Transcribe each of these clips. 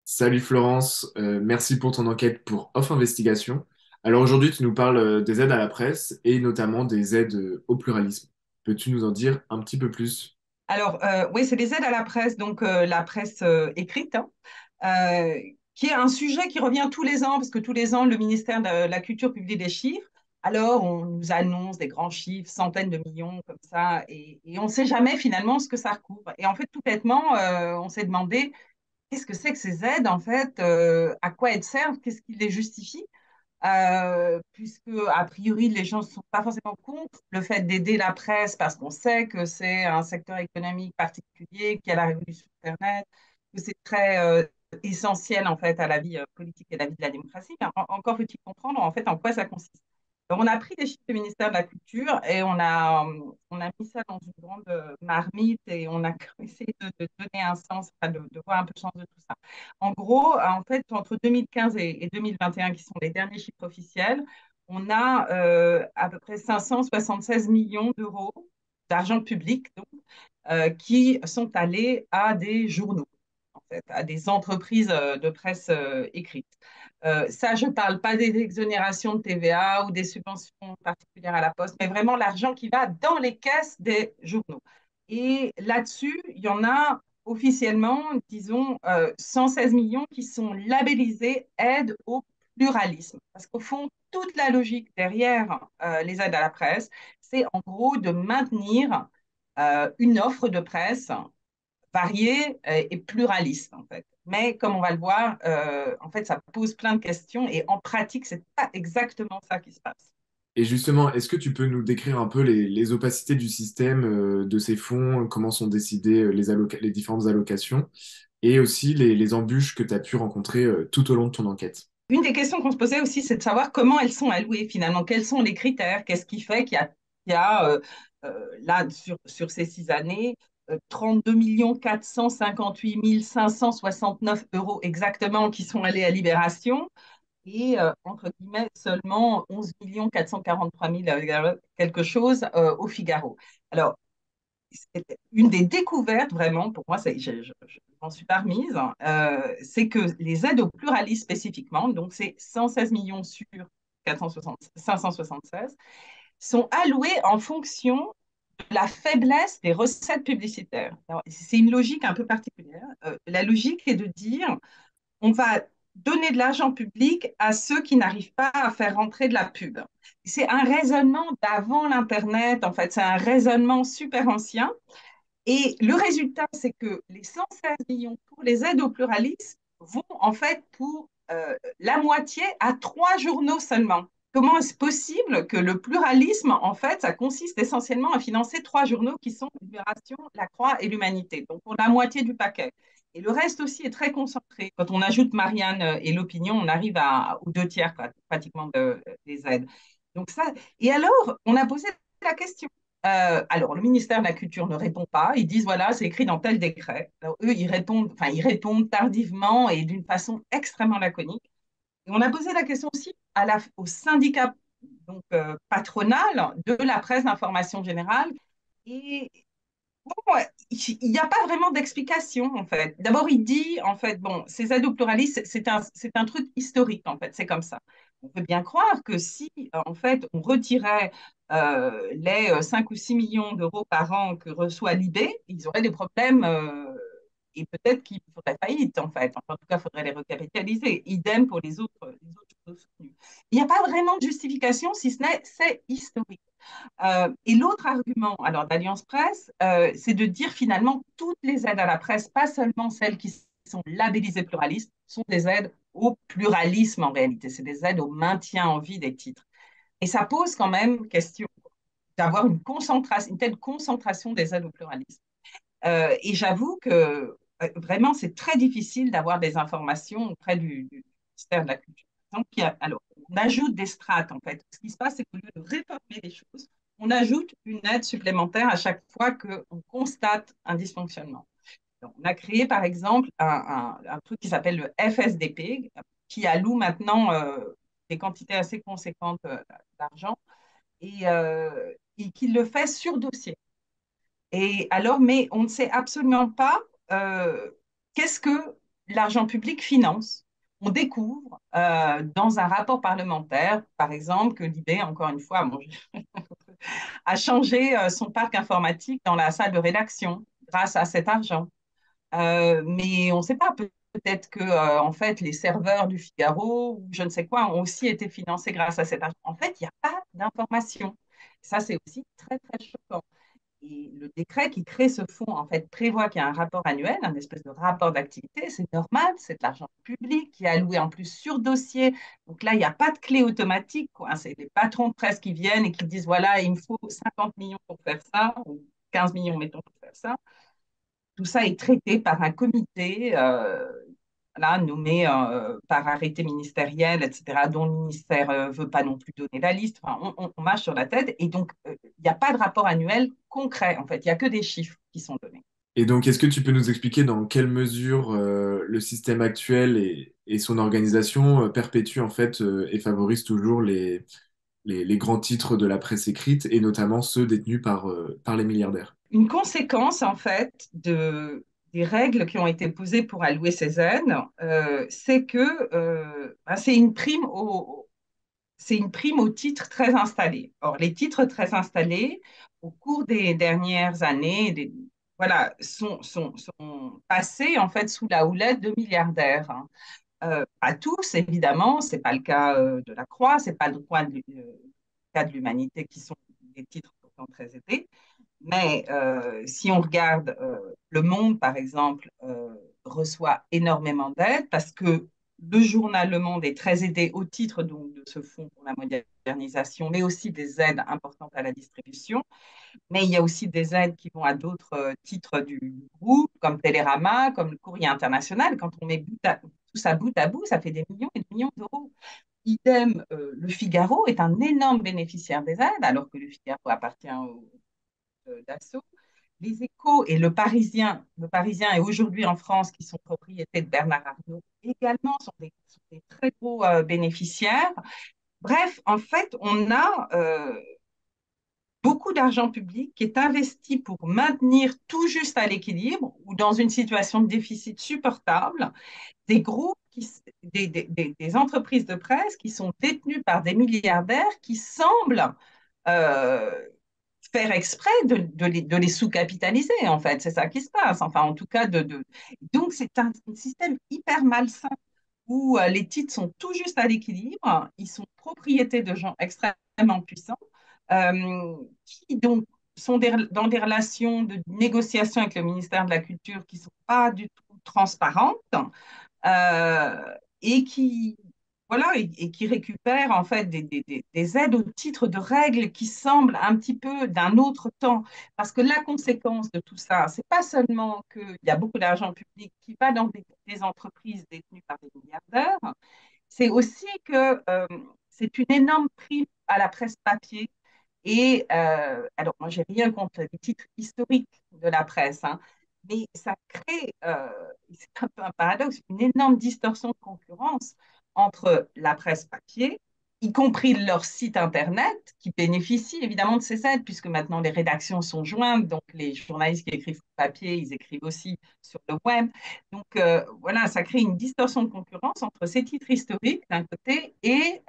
Salut Florence, merci pour ton enquête pour Off Investigation. Alors aujourd'hui, tu nous parles des aides à la presse et notamment des aides au pluralisme. Peux-tu nous en dire un petit peu plus? Alors, oui, c'est les aides à la presse, donc la presse écrite, hein, euh, qui est un sujet qui revient tous les ans, parce que tous les ans, le ministère de la Culture publie des chiffres. Alors, on nous annonce des grands chiffres, centaines de millions comme ça, et on ne sait jamais finalement ce que ça recouvre. Et en fait, tout bêtement, on s'est demandé qu'est-ce que c'est que ces aides, en fait, à quoi elles servent, qu'est-ce qui les justifie puisque a priori les gens ne sont pas forcément contre le fait d'aider la presse parce qu'on sait que c'est un secteur économique particulier, qu'il y a la révolution Internet, que c'est très essentiel en fait à la vie politique et à la vie de la démocratie. Mais encore faut-il comprendre en fait en quoi ça consiste. Donc, on a pris des chiffres du ministère de la Culture et on a mis ça dans une grande marmite et on a essayé de donner un sens, enfin, de voir un peu le sens de tout ça. En gros, en fait, entre 2015 et 2021, qui sont les derniers chiffres officiels, on a à peu près 576 millions d'euros d'argent public donc, qui sont allés à des journaux, en fait, à des entreprises de presse écrite. Ça, je ne parle pas des exonérations de TVA ou des subventions particulières à la Poste, mais vraiment l'argent qui va dans les caisses des journaux. Et là-dessus, il y en a officiellement, disons, 116 millions qui sont labellisés aide au pluralisme. Parce qu'au fond, toute la logique derrière les aides à la presse, c'est en gros de maintenir une offre de presse variée et pluraliste, en fait. Mais comme on va le voir, en fait, ça pose plein de questions et en pratique, c'est pas exactement ça qui se passe. Et justement, est-ce que tu peux nous décrire un peu les opacités du système, de ces fonds, comment sont décidées les différentes allocations et aussi les embûches que tu as pu rencontrer tout au long de ton enquête? Une des questions qu'on se posait aussi, c'est de savoir comment elles sont allouées finalement, quels sont les critères, qu'est-ce qui fait qu'il y a là, sur ces 6 années, 32 458 569 euros exactement qui sont allés à Libération et, entre guillemets, seulement 11 443 000 quelque chose au Figaro. Alors, une des découvertes, vraiment, pour moi, je m'en suis pas remise, c'est que les aides au pluralisme spécifiquement, donc c'est 116 millions sur 576, sont allouées en fonction de la faiblesse des recettes publicitaires. C'est une logique un peu particulière. La logique est de dire on va donner de l'argent public à ceux qui n'arrivent pas à faire rentrer de la pub. C'est un raisonnement d'avant l'Internet, en fait, c'est un raisonnement super ancien et le résultat, c'est que les 116 millions pour les aides au pluralisme vont en fait pour la moitié à 3 journaux seulement. Comment est-ce possible que le pluralisme, en fait, ça consiste essentiellement à financer 3 journaux qui sont Libération, La Croix et l'Humanité, donc pour la moitié du paquet. Et le reste aussi est très concentré. Quand on ajoute Marianne et l'opinion, on arrive aux 2 tiers pratiquement des aides. Donc ça, et alors, on a posé la question alors, le ministère de la Culture ne répond pas. Ils disent, voilà, c'est écrit dans tel décret. Alors, eux, ils répondent tardivement et d'une façon extrêmement laconique. Et on a posé la question aussi au syndicat donc, patronal de la presse d'information générale. Et bon, ouais, il n'y a pas vraiment d'explication, en fait. D'abord, il dit, en fait, bon, ces aides au pluralisme, c'est un truc historique, en fait, c'est comme ça. On peut bien croire que si, en fait, on retirait les 5 ou 6 millions d'euros par an que reçoit l'IB, ils auraient des problèmes et peut-être qu'ils feraient faillite, en fait. Enfin, en tout cas, il faudrait les recapitaliser. Idem pour les autres soutenus. Il n'y a pas vraiment de justification, si ce n'est, c'est historique. Et l'autre argument, alors d'Alliance Presse, c'est de dire finalement toutes les aides à la presse, pas seulement celles qui sont labellisées pluralistes, sont des aides au pluralisme en réalité. C'est des aides au maintien en vie des titres. Et ça pose quand même question d'avoir une telle concentration des aides au pluralisme. Et j'avoue que vraiment, c'est très difficile d'avoir des informations auprès du ministère de la Culture. Donc, alors, on ajoute des strates, en fait. Ce qui se passe, c'est qu'au lieu de réformer les choses, on ajoute une aide supplémentaire à chaque fois qu'on constate un dysfonctionnement. Donc, on a créé, par exemple, un truc qui s'appelle le FSDP, qui alloue maintenant des quantités assez conséquentes d'argent et qui le fait sur dossier. Et alors, mais on ne sait absolument pas euh, qu'est-ce que l'argent public finance. On découvre dans un rapport parlementaire, par exemple, que l'IB, encore une fois, bon, a changé son parc informatique dans la salle de rédaction grâce à cet argent. Mais on ne sait pas, peut-être que en fait, les serveurs du Figaro ou je ne sais quoi ont aussi été financés grâce à cet argent. En fait, il n'y a pas d'information. Ça, c'est aussi très, très choquant. Et le décret qui crée ce fonds, en fait, prévoit qu'il y a un rapport annuel, un espèce de rapport d'activité. C'est normal, c'est de l'argent public qui est alloué en plus sur dossier. Donc là, il n'y a pas de clé automatique, quoi. C'est les patrons de presse qui viennent et qui disent, voilà, il me faut 50 millions pour faire ça, ou 15 millions, mettons, pour faire ça. Tout ça est traité par un comité là, nommé par arrêté ministériel, etc., dont le ministère ne veut pas non plus donner la liste. Enfin, on marche sur la tête. Et donc, il n'y a pas de rapport annuel concret, en fait. Il n'y a que des chiffres qui sont donnés. Et donc, est-ce que tu peux nous expliquer dans quelle mesure le système actuel et son organisation perpétuent en fait et favorisent toujours les grands titres de la presse écrite et notamment ceux détenus par les milliardaires? Une conséquence, en fait, des règles qui ont été posées pour allouer ces aides, c'est que ben, c'est une prime aux titres très installés. Or, les titres très installés, au cours des dernières années, voilà, sont passés en fait sous la houlette de milliardaires, hein. Pas tous, évidemment, c'est pas le cas de la Croix, c'est pas cas de l'Humanité qui sont des titres pourtant très aidés. Mais si on regarde Le Monde, par exemple, reçoit énormément d'aide parce que le journal Le Monde est très aidé au titre donc, de ce fonds pour la modernisation, mais aussi des aides importantes à la distribution. Mais il y a aussi des aides qui vont à d'autres titres du groupe, comme Télérama, comme le Courrier International. Quand on met tout ça bout à bout, ça fait des millions et des millions d'euros. Idem, le Figaro est un énorme bénéficiaire des aides, alors que le Figaro appartient au d'assaut. Les Échos et le Parisien est aujourd'hui en France, qui sont propriétés de Bernard Arnault, également sont des très gros bénéficiaires. Bref, en fait, on a beaucoup d'argent public qui est investi pour maintenir tout juste à l'équilibre ou dans une situation de déficit supportable des groupes, des entreprises de presse qui sont détenues par des milliardaires qui semblent euh, faire exprès de les sous-capitaliser, en fait. C'est ça qui se passe. Enfin, en tout cas, donc c'est un système hyper malsain où les titres sont tout juste à l'équilibre, ils sont propriétés de gens extrêmement puissants, qui donc sont dans des relations de négociation avec le ministère de la Culture qui ne sont pas du tout transparentes, euh, et qui voilà et qui récupèrent en fait des aides au titre de règles qui semblent un petit peu d'un autre temps. Parce que la conséquence de tout ça, c'est pas seulement qu'il y a beaucoup d'argent public qui va dans des entreprises détenues par des milliardaires, c'est aussi que c'est une énorme prime à la presse papier. Et alors, moi, j'ai rien contre les titres historiques de la presse, hein, mais ça crée, c'est un peu un paradoxe, une énorme distorsion de concurrence entre la presse papier, y compris leur site Internet, qui bénéficie évidemment de ces aides, puisque maintenant les rédactions sont jointes, donc les journalistes qui écrivent papier, ils écrivent aussi sur le web. Donc voilà, ça crée une distorsion de concurrence entre ces titres historiques d'un côté et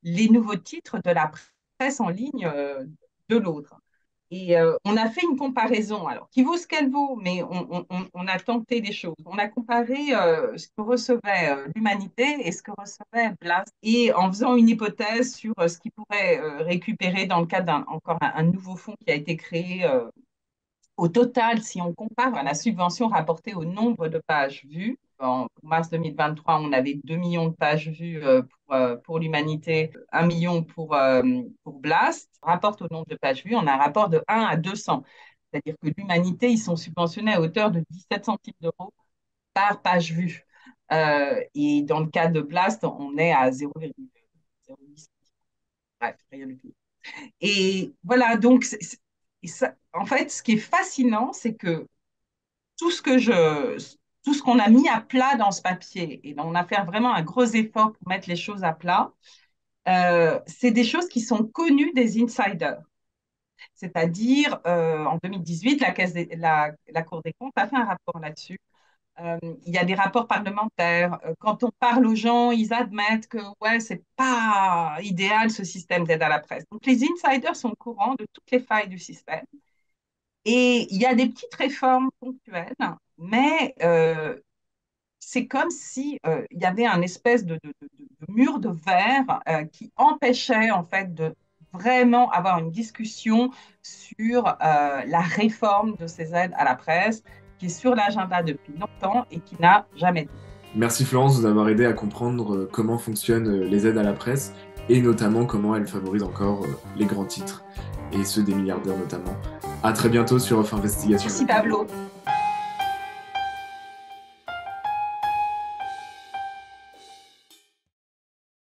les nouveaux titres de la presse en ligne de l'autre. Et on a fait une comparaison, alors qui vaut ce qu'elle vaut, mais on a tenté des choses. On a comparé ce que recevait l'Humanité et ce que recevait Blast, et en faisant une hypothèse sur ce qu'ils pourraient récupérer dans le cadre d'un encore un nouveau fonds qui a été créé. Au total, si on compare à la subvention rapportée au nombre de pages vues, en mars 2023, on avait 2 millions de pages vues pour l'humanité, 1 million pour Blast. Rapporte au nombre de pages vues, on a un rapport de 1 à 200. C'est-à-dire que l'humanité, ils sont subventionnés à hauteur de 17 centimes d'euros par page vue. Et dans le cas de Blast, on est à 0,08. Bref, rien du tout. Et voilà, donc, en fait, ce qui est fascinant, c'est que tout ce que je, tout ce qu'on a mis à plat dans ce papier, et on a fait vraiment un gros effort pour mettre les choses à plat, c'est des choses qui sont connues des insiders. C'est-à-dire, en 2018, la Cour des comptes a fait un rapport là-dessus, Il y a des rapports parlementaires. Quand on parle aux gens, ils admettent que ouais, c'est pas idéal ce système d'aide à la presse. Donc les insiders sont au courant de toutes les failles du système. Et il y a des petites réformes ponctuelles, mais c'est comme si il y avait un espèce de mur de verre qui empêchait en fait de vraiment avoir une discussion sur la réforme de ces aides à la presse, qui est sur l'agenda depuis longtemps et qui n'a jamais été. Merci Florence de nous avoir aidé à comprendre comment fonctionnent les aides à la presse et notamment comment elles favorisent encore les grands titres et ceux des milliardaires notamment. À très bientôt sur Off Investigation. Merci Pablo.